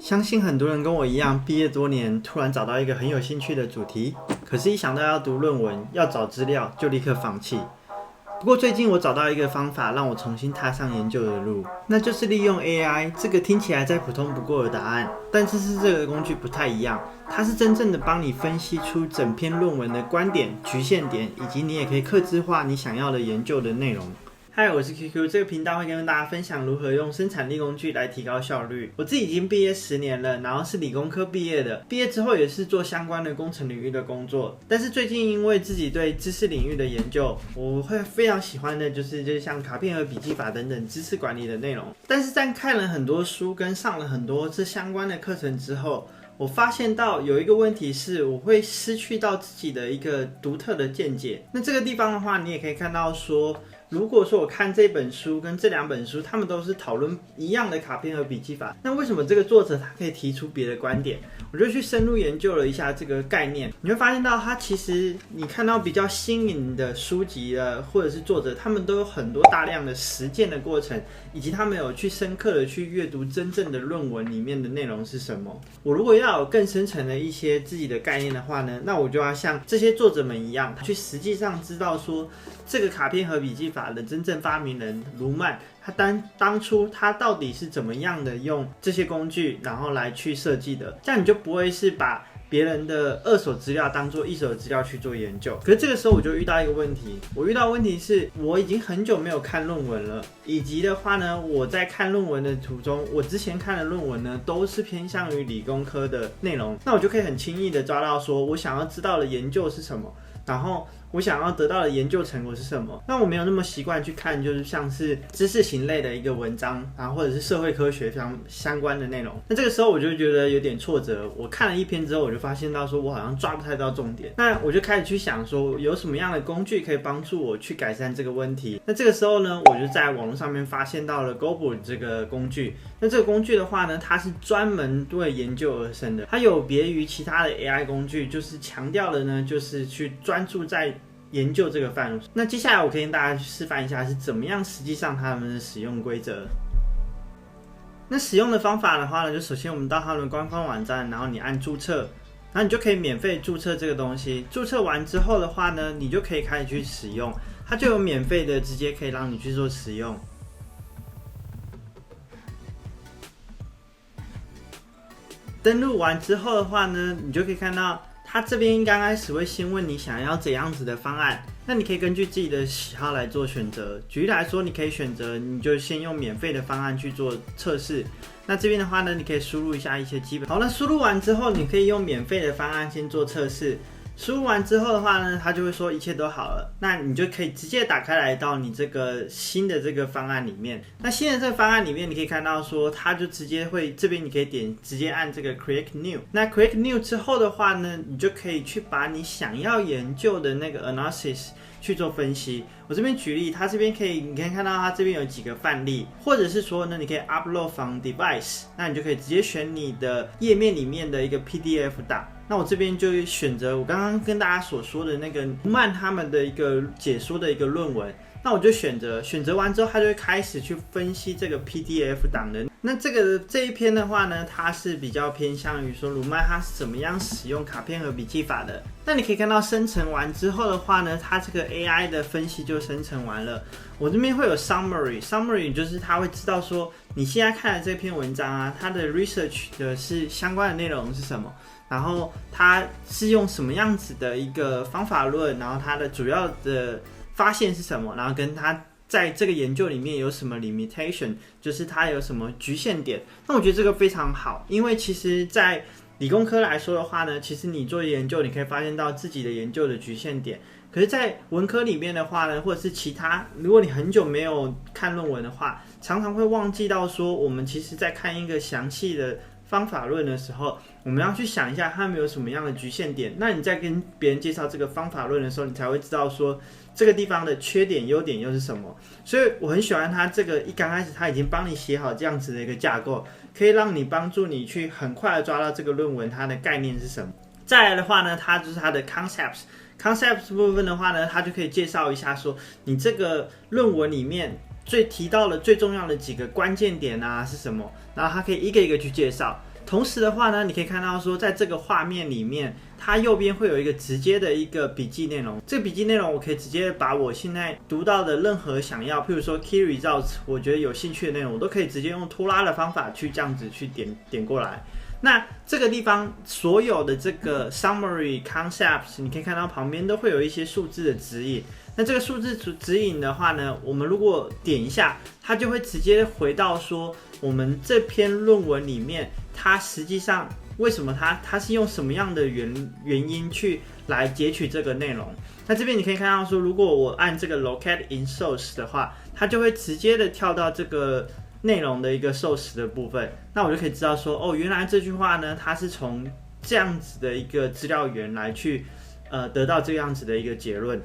相信很多人跟我一样，毕业多年，突然找到一个很有兴趣的主题，可是一想到要读论文、要找资料，就立刻放弃。不过最近我找到一个方法，让我重新踏上研究的路，那就是利用 AI 这个听起来再普通不过的答案，但是这个工具不太一样，它是真正的帮你分析出整篇论文的观点、局限点，以及你也可以客制化你想要的研究的内容。嗨，我是 QQ， 这个频道会跟大家分享如何用生产力工具来提高效率。我自己已经毕业10年了，然后是理工科毕业的，毕业之后也是做相关的工程领域的工作。但是最近因为自己对知识领域的研究，我会非常喜欢的就是像卡片和笔记法等等知识管理的内容。但是在看了很多书跟上了很多这相关的课程之后，我发现到有一个问题是，我会失去到自己的一个独特的见解。那这个地方的话，你也可以看到说，如果说我看这本书跟这2本书，他们都是讨论一样的卡片和笔记法，那为什么这个作者他可以提出别的观点？我就去深入研究了一下这个概念，你会发现到他其实你看到比较新颖的书籍的或者是作者，他们都有很多大量的实践的过程，以及他们有去深刻的去阅读真正的论文里面的内容是什么。我如果要有更深层的一些自己的概念的话呢，那我就要像这些作者们一样，去实际上知道说这个卡片和笔记法的真正发明人卢曼，他当初他到底是怎么样的用这些工具，然后来去设计的，这样你就不会是把别人的二手资料当做一手资料去做研究。可是这个时候我就遇到一个问题，我遇到的问题是我已经很久没有看论文了，以及的话呢，我在看论文的途中，我之前看的论文呢都是偏向于理工科的内容，那我就可以很轻易的抓到说我想要知道的研究是什么，然后我想要得到的研究成果是什么。那我没有那么习惯去看就是像是知识型类的一个文章，然后或者是社会科学相关的内容，那这个时候我就觉得有点挫折。我看了一篇之后，我就发现到说我好像抓不太到重点，那我就开始去想说有什么样的工具可以帮助我去改善这个问题。那这个时候呢，我就在网络上面发现到了 Gobble 这个工具。那这个工具的话呢，它是专门为研究而生的，它有别于其他的 AI 工具，就是强调的呢，就是去专注在研究这个范围。那接下来我可以跟大家示范一下是怎么样实际上他们的使用规则。那使用的方法的话呢，就首先我们到他们的官方网站，然后你按注册，然后你就可以免费注册这个东西。注册完之后的话呢，你就可以开始去使用，它就有免费的直接可以让你去做使用。登录完之后的话呢，你就可以看到它这边刚开始会先问你想要怎样子的方案，那你可以根据自己的喜好来做选择。举例来说，你可以选择你就先用免费的方案去做测试。那这边的话呢，你可以输入一下一些基本。好，那输入完之后，你可以用免费的方案先做测试。输入完之后的话呢，它就会说一切都好了，那你就可以直接打开来到你这个新的这个方案里面。那新的这个方案里面，你可以看到说，它就直接会这边你可以直接按这个 Create New。那 Create New 之后的话呢，你就可以去把你想要研究的那个 analysis 去做分析。我这边举例，它这边你可以看到它这边有几个范例，或者是说呢，你可以 upload from device， 那你就可以直接选你的页面里面的一个 PDF 档。那我这边就选择我刚刚跟大家所说的那个卢曼他们的一个解说的一个论文，那我就选择完之后，它就会开始去分析这个 PDF 档的。那这一篇的话呢，它是比较偏向于说卢曼他是怎么样使用卡片和笔记法的。那你可以看到生成完之后的话呢，它这个 AI 的分析就生成完了。我这边会有 summary 就是它会知道说你现在看的这篇文章啊，它的 research 的是相关的内容是什么，然后它是用什么样子的一个方法论，然后它的主要的发现是什么，然后跟它在这个研究里面有什么 limitation， 就是它有什么局限点。那我觉得这个非常好，因为其实在理工科来说的话呢，其实你做研究你可以发现到自己的研究的局限点，可是在文科里面的话呢，或者是其他，如果你很久没有看论文的话，常常会忘记到说我们其实在看一个详细的方法论的时候，我们要去想一下它们有什么样的局限点。那你在跟别人介绍这个方法论的时候，你才会知道说这个地方的缺点优点又是什么。所以我很喜欢它这个一刚开始它已经帮你写好这样子的一个架构，可以让你帮助你去很快的抓到这个论文它的概念是什么。再来的话呢，它就是它的 concepts 部分的话呢，它就可以介绍一下说你这个论文里面提到的最重要的几个关键点啊是什么，然后它可以一个一个去介绍。同时的话呢，你可以看到说，在这个画面里面，它右边会有一个直接的一个笔记内容。这个笔记内容，我可以直接把我现在读到的任何想要，譬如说 key results， 我觉得有兴趣的内容，我都可以直接用拖拉的方法去这样子去点过来。那这个地方所有的这个 summary concepts， 你可以看到旁边都会有一些数字的指引。那这个数字指引的话呢，我们如果点一下，它就会直接回到说我们这篇论文里面，它实际上为什么它是用什么样的原因去来截取这个内容。那这边你可以看到说，如果我按这个 locate in source 的话，它就会直接的跳到这个内容的一个 source 的部分。那我就可以知道说，哦，原来这句话呢，它是从这样子的一个资料源来去得到这样子的一个结论。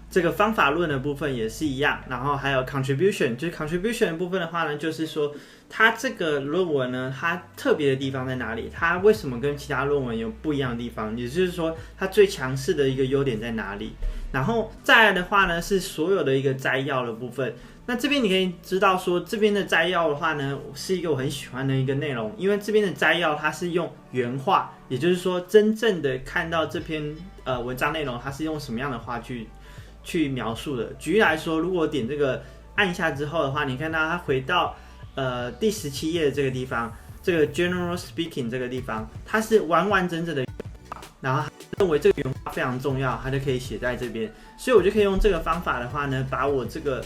这个方法论的部分也是一样，然后还有 contribution， 就是 contribution 的部分的话呢，就是说它这个论文呢，它特别的地方在哪里？它为什么跟其他论文有不一样的地方？也就是说，它最强势的一个优点在哪里？然后再来的话呢，是所有的一个摘要的部分。那这边你可以知道说，这边的摘要的话呢，是一个我很喜欢的一个内容，因为这边的摘要它是用原话，也就是说真正的看到这篇文章内容，它是用什么样的话去描述的。举例来说，如果我点这个按一下之后的话，你看到它回到第17页的这个地方，这个 general speaking 这个地方，它是完完整整的，然后认为这个原话非常重要，它就可以写在这边。所以我就可以用这个方法的话呢，把我这个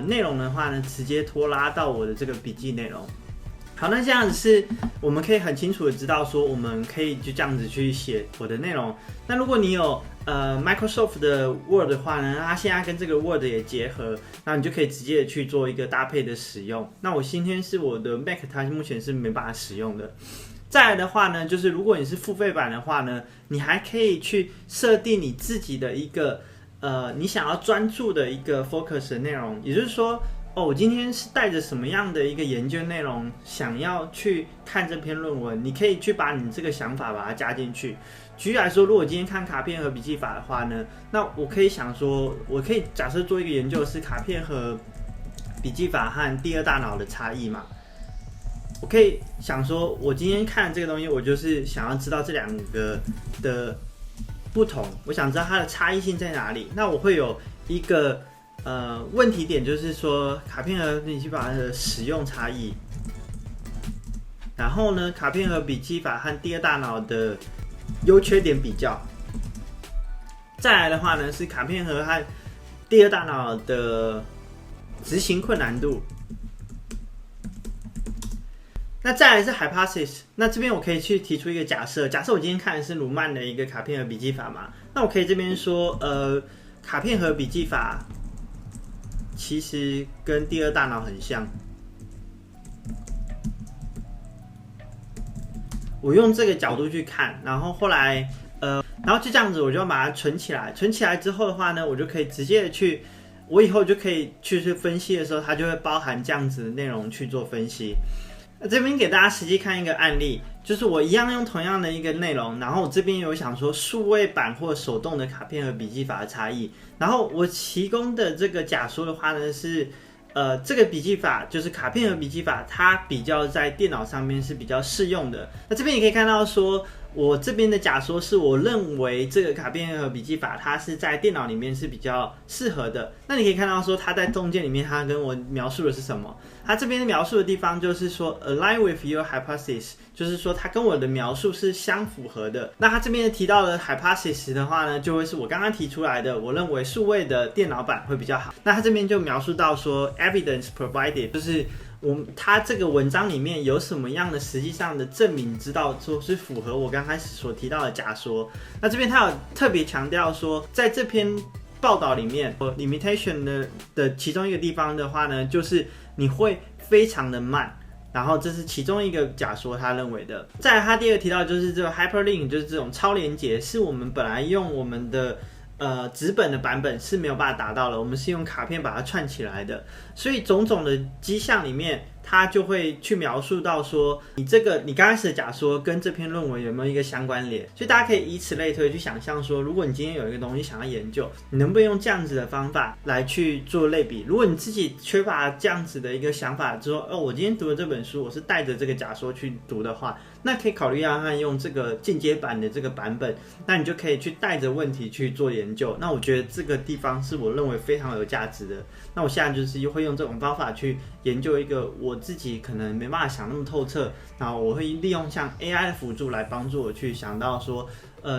内容的话呢，直接拖拉到我的这个笔记内容。好，那这样子是我们可以很清楚的知道说，我们可以就这样子去写我的内容。那如果你有Microsoft 的 Word 的话呢，它现在跟这个 Word 也结合，那你就可以直接去做一个搭配的使用。那我今天是我的 Mac， 它目前是没办法使用的。再来的话呢，就是如果你是付费版的话呢，你还可以去设定你自己的一个你想要专注的一个 focus 的内容，也就是说，我今天是带着什么样的一个研究内容想要去看这篇论文，你可以去把你这个想法把它加进去。举例来说，如果我今天看卡片和笔记法的话呢，那我可以想说，我可以假设做一个研究是卡片和笔记法和第二大脑的差异嘛。我可以想说，我今天看这个东西，我就是想要知道这两个的不同，我想知道它的差异性在哪里。那我会有一个问题点，就是说卡片和笔记法的使用差异，然后呢，卡片和笔记法和第二大脑的优缺点比较。再来的话呢，是卡片和第二大脑的执行困难度。那再来是 hypothesis， 那这边我可以去提出一个假设，假设我今天看的是鲁曼的一个卡片和笔记法嘛，那我可以这边说，卡片和笔记法其实跟第二大脑很像。我用这个角度去看，然后后来，然后就这样子，我就把它存起来。存起来之后的话呢，我就可以直接的去，我以后就可以去分析的时候，它就会包含这样子的内容去做分析。那这边给大家实际看一个案例，就是我一样用同样的一个内容，然后我这边有想说数位版或手动的卡片和笔记法的差异，然后我提供的这个假说的话呢是，这个笔记法就是卡片和笔记法，它比较在电脑上面是比较适用的。那这边也可以看到说，我这边的假说是我认为这个卡片和笔记法它是在电脑里面是比较适合的。那你可以看到说，它在中间里面它跟我描述的是什么？它这边描述的地方就是说 align with your hypothesis， 就是说它跟我的描述是相符合的。那它这边提到的 hypothesis 的话呢，就会是我刚刚提出来的，我认为数位的电脑版会比较好。那它这边就描述到说 evidence provided， 就是它这个文章里面有什么样的实际上的证明，知道说是符合我刚开始所提到的假说。那这边它有特别强调说，在这篇报道里面 limitation 的其中一个地方的话呢，就是你会非常的慢，然后这是其中一个假说他认为的。再来他第二个提到就是这个 hyperlink， 就是这种超连结，是我们本来用我们的纸本的版本是没有办法达到的，我们是用卡片把它串起来的。所以种种的迹象里面，它就会去描述到说你刚开始的假说跟这篇论文有没有一个相关联，所以大家可以以此类推去想象说，如果你今天有一个东西想要研究，你能不能用这样子的方法来去做类比？如果你自己缺乏这样子的一个想法，就说我今天读的这本书我是带着这个假说去读的话，那可以考虑让他用这个进阶版的这个版本，那你就可以去带着问题去做研究。那我觉得这个地方是我认为非常有价值的。那我现在就是会用这种方法去研究一个我自己可能没办法想那么透彻，然后我会利用像 AI 的辅助来帮助我去想到说，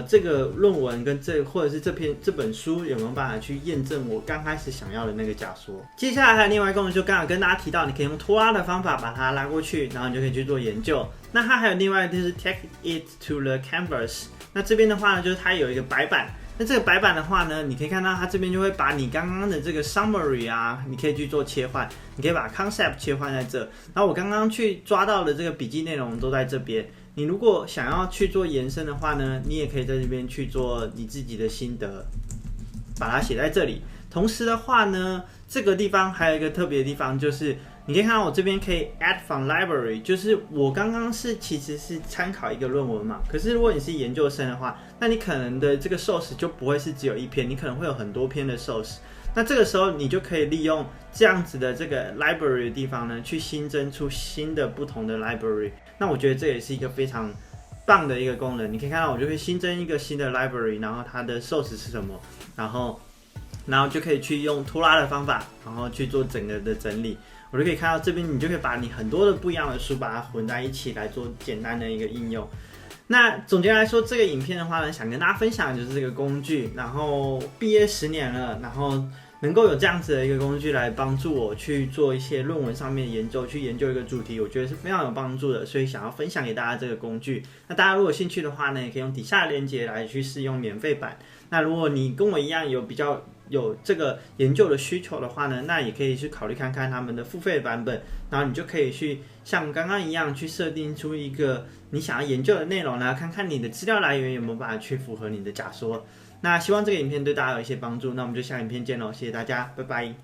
这个论文跟或者是这本书有没有办法去验证我刚开始想要的那个假说。接下来还有另外一个功能，就刚好跟大家提到，你可以用拖拉的方法把它拉过去，然后你就可以去做研究。那它还有另外就是 take it to the canvas。那这边的话呢，就是它有一个白板。那这个白板的话呢，你可以看到它这边就会把你刚刚的这个 summary 啊，你可以去做切换，你可以把 concept 切换在这。然后我刚刚去抓到的这个笔记内容都在这边。你如果想要去做延伸的话呢，你也可以在这边去做你自己的心得，把它写在这里。同时的话呢，这个地方还有一个特别的地方，就是你可以看到我这边可以 add from library， 就是我刚刚其实是参考一个论文嘛，可是如果你是研究生的话，那你可能的这个 source 就不会是只有一篇，你可能会有很多篇的 source。那这个时候你就可以利用这样子的这个 library 的地方呢，去新增出新的不同的 library。那我觉得这也是一个非常棒的一个功能。你可以看到我就会新增一个新的 library， 然后它的 source 是什么，然后就可以去用拖拉的方法，然后去做整个的整理。我就可以看到这边，你就可以把你很多的不一样的书把它混在一起来做简单的一个应用。那总结来说，这个影片的话呢，想跟大家分享的就是这个工具。然后毕业10年了，然后能够有这样子的一个工具来帮助我去做一些论文上面的研究，去研究一个主题，我觉得是非常有帮助的，所以想要分享给大家这个工具。那大家如果有兴趣的话呢，也可以用底下的链接来去试用免费版。那如果你跟我一样有这个研究的需求的话呢，那也可以去考虑看看他们的付费版本，然后你就可以去像刚刚一样去设定出一个你想要研究的内容，然后看看你的资料来源有没有办法去符合你的假说。那希望这个影片对大家有一些帮助，那我们就下影片见喽，谢谢大家，拜拜。